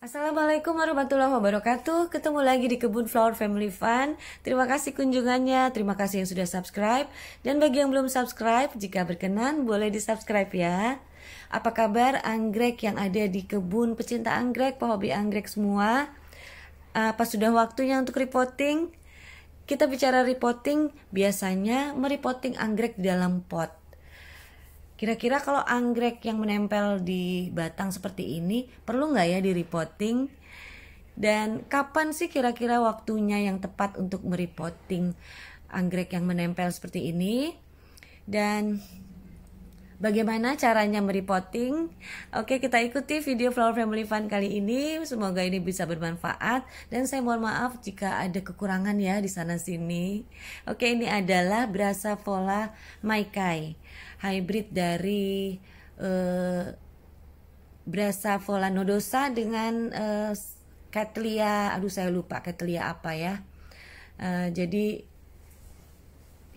Assalamualaikum warahmatullahi wabarakatuh. Ketemu lagi di Kebun Flower Family Fun. Terima kasih kunjungannya, terima kasih yang sudah subscribe. Dan bagi yang belum subscribe, jika berkenan boleh di subscribe ya. Apa kabar anggrek yang ada di kebun pecinta anggrek, pehobi anggrek semua? Apa sudah waktunya untuk repotting? Kita bicara repotting, biasanya merepotting anggrek di dalam pot. Kira-kira kalau anggrek yang menempel di batang seperti ini perlu nggak ya di repotting? Dan kapan sih kira-kira waktunya yang tepat untuk merepotting anggrek yang menempel seperti ini? Dan bagaimana caranya merepotting? Oke, kita ikuti video Flower Family Fun kali ini. Semoga ini bisa bermanfaat. Dan saya mohon maaf jika ada kekurangan ya di sana sini. Oke, ini adalah Brassavola maikai, hybrid dari Brassavola nodosa dengan Cattleya. Aduh, saya lupa Cattleya apa ya. Jadi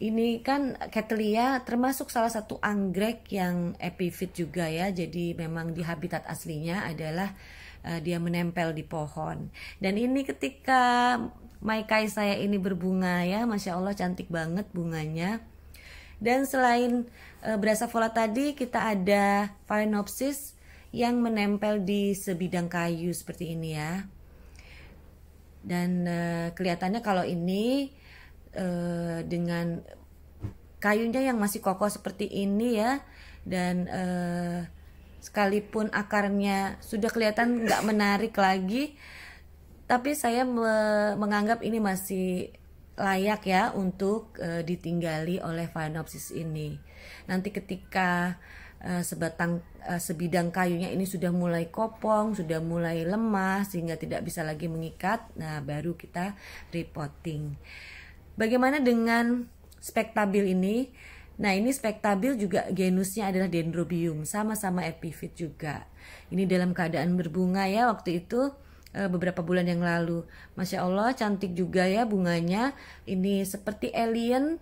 ini kan Cattleya termasuk salah satu anggrek yang epifit juga ya. Jadi memang di habitat aslinya adalah dia menempel di pohon. Dan ini ketika maikai saya ini berbunga ya, Masya Allah cantik banget bunganya. Dan selain Brassavola tadi, kita ada Phalaenopsis yang menempel di sebidang kayu seperti ini ya. Dan kelihatannya kalau ini dengan kayunya yang masih kokoh seperti ini ya, dan sekalipun akarnya sudah kelihatan nggak menarik lagi, tapi saya menganggap ini masih layak ya untuk ditinggali oleh Phalaenopsis ini. Nanti ketika sebidang kayunya ini sudah mulai kopong, sudah mulai lemah sehingga tidak bisa lagi mengikat, nah baru kita repotting. Bagaimana dengan spektabil ini? Nah, ini spektabil juga genusnya adalah Dendrobium, sama-sama epifit juga. Ini dalam keadaan berbunga ya waktu itu beberapa bulan yang lalu. Masya Allah cantik juga ya bunganya. Ini seperti alien,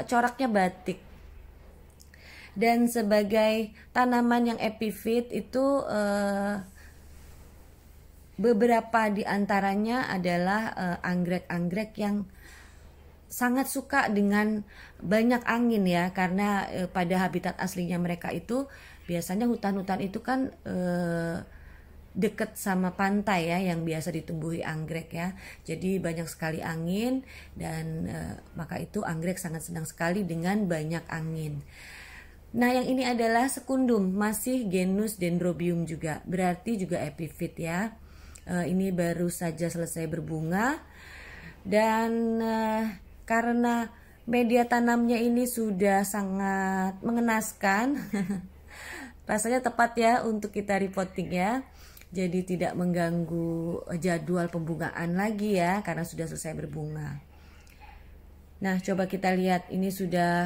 coraknya batik. Dan sebagai tanaman yang epifit itu beberapa di antaranya adalah anggrek-anggrek yang sangat suka dengan banyak angin ya, karena pada habitat aslinya mereka itu biasanya hutan-hutan itu kan deket sama pantai ya yang biasa ditumbuhi anggrek ya. Jadi banyak sekali angin dan maka itu anggrek sangat senang sekali dengan banyak angin. Nah, yang ini adalah Secundum, masih genus Dendrobium juga, berarti juga epifit ya. Ini baru saja selesai berbunga dan karena media tanamnya ini sudah sangat mengenaskan, rasanya tepat ya untuk kita repotting ya. Jadi tidak mengganggu jadwal pembungaan lagi ya karena sudah selesai berbunga. Nah, coba kita lihat ini sudah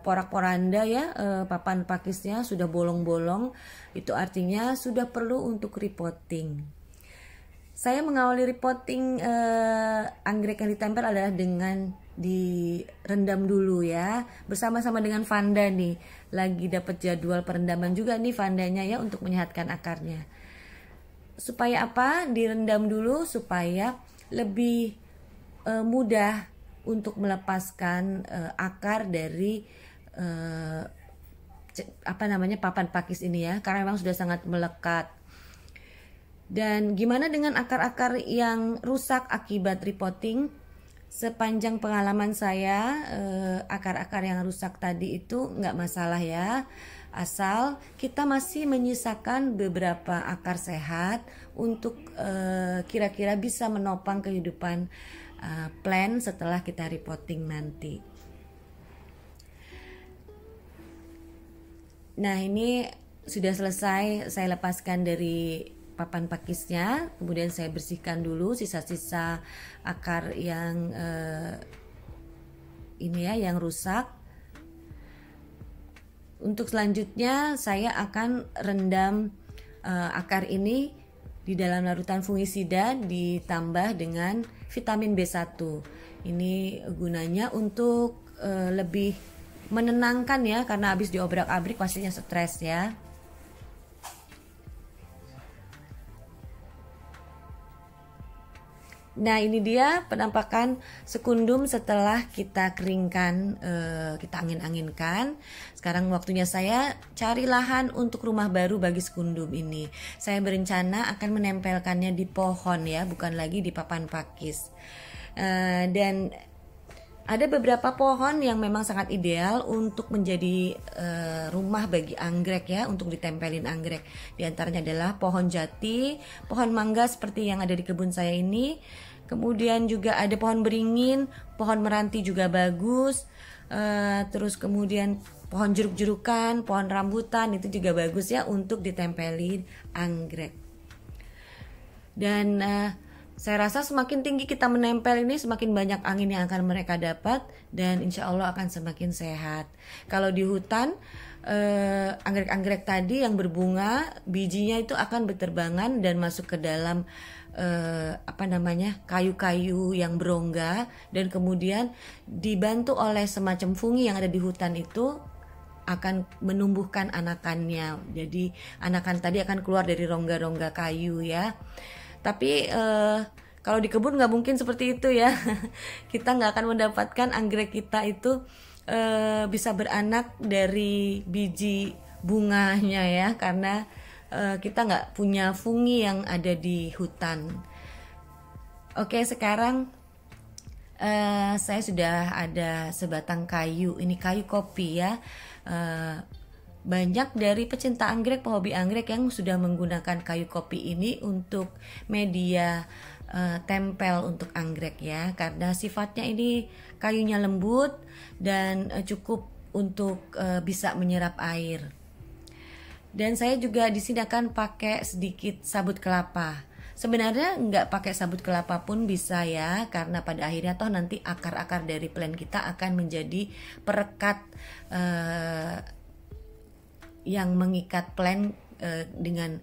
porak-poranda ya, papan pakisnya sudah bolong-bolong. Itu artinya sudah perlu untuk repotting. Saya mengawali repotting anggrek yang ditempel adalah dengan direndam dulu ya, bersama-sama dengan Vanda nih. Lagi dapat jadwal perendaman juga nih Vandanya ya untuk menyehatkan akarnya. Supaya apa? Direndam dulu supaya lebih mudah untuk melepaskan akar dari papan pakis ini ya, karena memang sudah sangat melekat. Dan gimana dengan akar-akar yang rusak akibat repotting? Sepanjang pengalaman saya, akar-akar yang rusak tadi itu nggak masalah ya, asal kita masih menyisakan beberapa akar sehat untuk kira-kira bisa menopang kehidupan plant setelah kita repotting nanti. Nah, ini sudah selesai saya lepaskan dari papan pakisnya, kemudian saya bersihkan dulu sisa-sisa akar yang ini ya yang rusak. Untuk selanjutnya saya akan rendam akar ini di dalam larutan fungisida ditambah dengan vitamin B1. Ini gunanya untuk lebih menenangkan ya, karena habis diobrak-abrik pastinya stres ya. Nah, ini dia penampakan sekundum setelah kita keringkan, kita angin-anginkan. Sekarang waktunya saya cari lahan untuk rumah baru bagi sekundum ini. Saya berencana akan menempelkannya di pohon ya, bukan lagi di papan pakis. Dan ada beberapa pohon yang memang sangat ideal untuk menjadi rumah bagi anggrek ya, untuk ditempelin anggrek. Di antaranya adalah pohon jati, pohon mangga seperti yang ada di kebun saya ini. Kemudian juga ada pohon beringin, pohon meranti juga bagus. Terus kemudian pohon jeruk-jerukan, pohon rambutan itu juga bagus ya untuk ditempelin anggrek. Dan saya rasa semakin tinggi kita menempel ini, semakin banyak angin yang akan mereka dapat dan insya Allah akan semakin sehat. Kalau di hutan, anggrek-anggrek tadi yang berbunga, bijinya itu akan berterbangan dan masuk ke dalam kayu-kayu yang berongga, dan kemudian dibantu oleh semacam fungi yang ada di hutan itu akan menumbuhkan anakannya. Jadi anakan tadi akan keluar dari rongga-rongga kayu ya. Tapi kalau di kebun nggak mungkin seperti itu ya. Kita nggak akan mendapatkan anggrek kita itu bisa beranak dari biji bunganya ya, karena kita nggak punya fungi yang ada di hutan. Oke, sekarang saya sudah ada sebatang kayu. Ini kayu kopi ya. Banyak dari pecinta anggrek, pehobi anggrek yang sudah menggunakan kayu kopi ini untuk media tempel untuk anggrek ya, karena sifatnya ini kayunya lembut dan cukup untuk bisa menyerap air. Dan saya juga di sini akan pakai sedikit sabut kelapa. Sebenarnya nggak pakai sabut kelapa pun bisa ya, karena pada akhirnya toh nanti akar-akar dari plant kita akan menjadi perekat yang mengikat plant dengan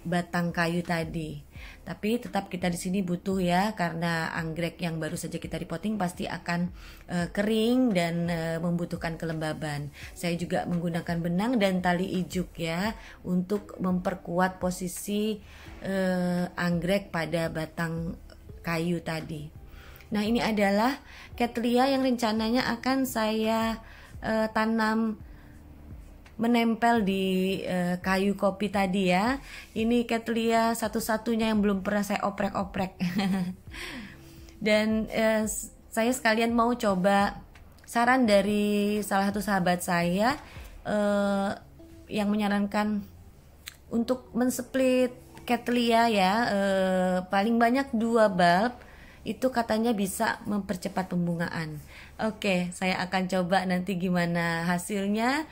batang kayu tadi. Tapi tetap kita di sini butuh ya, karena anggrek yang baru saja kita repotting pasti akan kering dan membutuhkan kelembaban. Saya juga menggunakan benang dan tali ijuk ya, untuk memperkuat posisi anggrek pada batang kayu tadi. Nah, ini adalah Cattleya yang rencananya akan saya tanam menempel di kayu kopi tadi ya. Ini Cattleya satu-satunya yang belum pernah saya oprek-oprek. Dan saya sekalian mau coba saran dari salah satu sahabat saya yang menyarankan untuk mensplit Cattleya ya, paling banyak 2 bulb itu katanya bisa mempercepat pembungaan. Oke, saya akan coba nanti gimana hasilnya.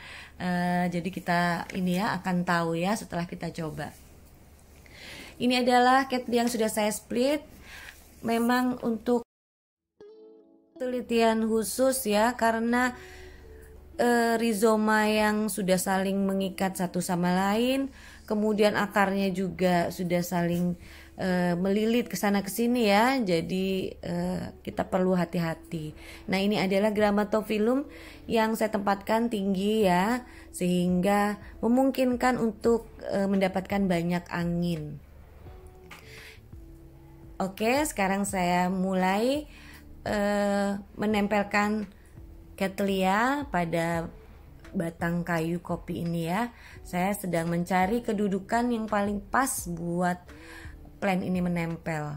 Jadi kita ini ya akan tahu ya setelah kita coba. Ini adalah Cattleya yang sudah saya split. Memang untuk penelitian khusus ya, karena rizoma yang sudah saling mengikat satu sama lain, kemudian akarnya juga sudah saling melilit ke sana ke sini ya. Jadi kita perlu hati-hati. Nah, ini adalah Grammatophyllum yang saya tempatkan tinggi ya, sehingga memungkinkan untuk mendapatkan banyak angin. Oke, sekarang saya mulai menempelkan Cattleya pada batang kayu kopi ini ya. Saya sedang mencari kedudukan yang paling pas buat plant ini menempel.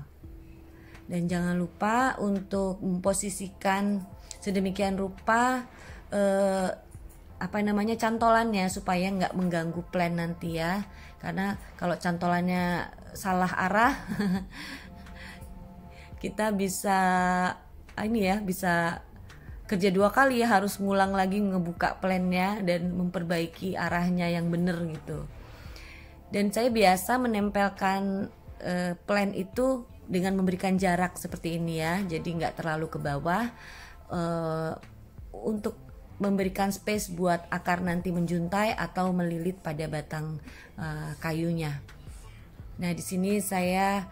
Dan jangan lupa untuk memposisikan sedemikian rupa cantolannya supaya nggak mengganggu plant nanti ya. Karena kalau cantolannya salah arah kita bisa bisa kerja 2 kali ya, harus ngulang lagi ngebuka plantnya dan memperbaiki arahnya yang bener gitu. Dan saya biasa menempelkan plant itu dengan memberikan jarak seperti ini ya, jadi nggak terlalu ke bawah, untuk memberikan space buat akar nanti menjuntai atau melilit pada batang kayunya. Nah, di sini saya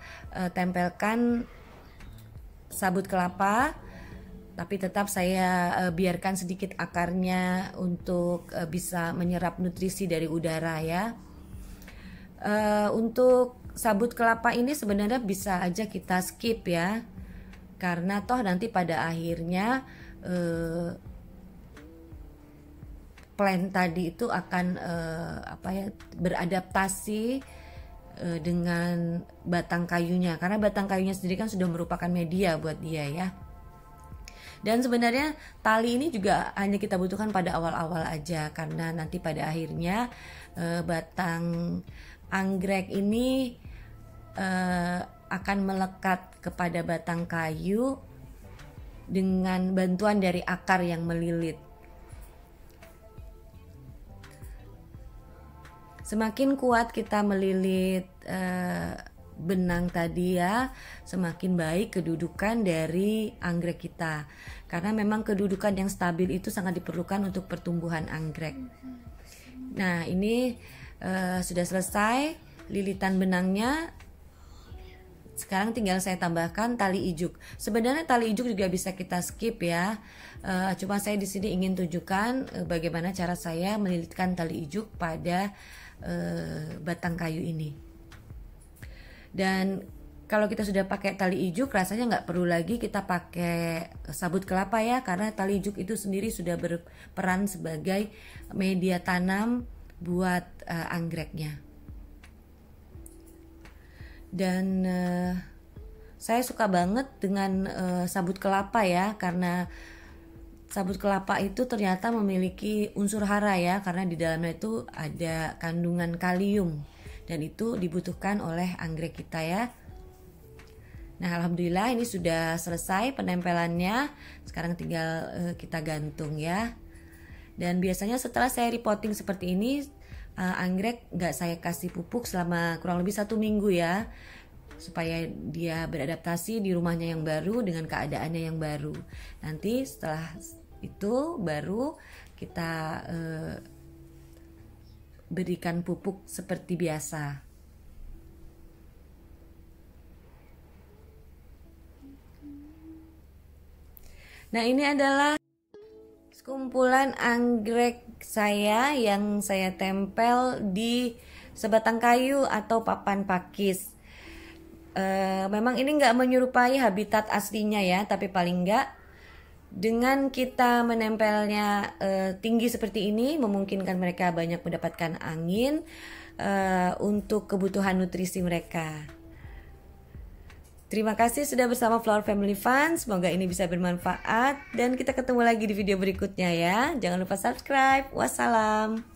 tempelkan sabut kelapa Tapi tetap saya biarkan sedikit akarnya untuk bisa menyerap nutrisi dari udara ya. Untuk sabut kelapa ini sebenarnya bisa aja kita skip ya, karena toh nanti pada akhirnya plant tadi itu akan beradaptasi dengan batang kayunya, karena batang kayunya sendiri kan sudah merupakan media buat dia ya. Dan sebenarnya tali ini juga hanya kita butuhkan pada awal-awal aja, karena nanti pada akhirnya batang anggrek ini akan melekat kepada batang kayu dengan bantuan dari akar yang melilit. Semakin kuat kita melilit benang tadi ya, semakin baik kedudukan dari anggrek kita. Karena memang kedudukan yang stabil itu sangat diperlukan untuk pertumbuhan anggrek. Nah, ini sudah selesai lilitan benangnya. Sekarang tinggal saya tambahkan tali ijuk. Sebenarnya tali ijuk juga bisa kita skip ya. Cuma saya di sini ingin tunjukkan bagaimana cara saya melilitkan tali ijuk pada batang kayu ini. Dan kalau kita sudah pakai tali ijuk, rasanya nggak perlu lagi kita pakai sabut kelapa ya, karena tali ijuk itu sendiri sudah berperan sebagai media tanam buat anggreknya. Dan saya suka banget dengan sabut kelapa ya, karena sabut kelapa itu ternyata memiliki unsur hara ya, karena di dalamnya itu ada kandungan kalium dan itu dibutuhkan oleh anggrek kita ya. Nah, alhamdulillah ini sudah selesai penempelannya. Sekarang tinggal kita gantung ya. Dan biasanya setelah saya repotting seperti ini, anggrek nggak saya kasih pupuk selama kurang lebih 1 minggu ya, supaya dia beradaptasi di rumahnya yang baru dengan keadaannya yang baru. Nanti setelah itu baru kita berikan pupuk seperti biasa. Nah, ini adalah sekumpulan anggrek saya yang saya tempel di sebatang kayu atau papan pakis. Memang ini nggak menyerupai habitat aslinya ya, tapi paling nggak dengan kita menempelnya tinggi seperti ini memungkinkan mereka banyak mendapatkan angin untuk kebutuhan nutrisi mereka. Terima kasih sudah bersama Flower Family Fun. Semoga ini bisa bermanfaat dan kita ketemu lagi di video berikutnya ya. Jangan lupa subscribe. Wassalam.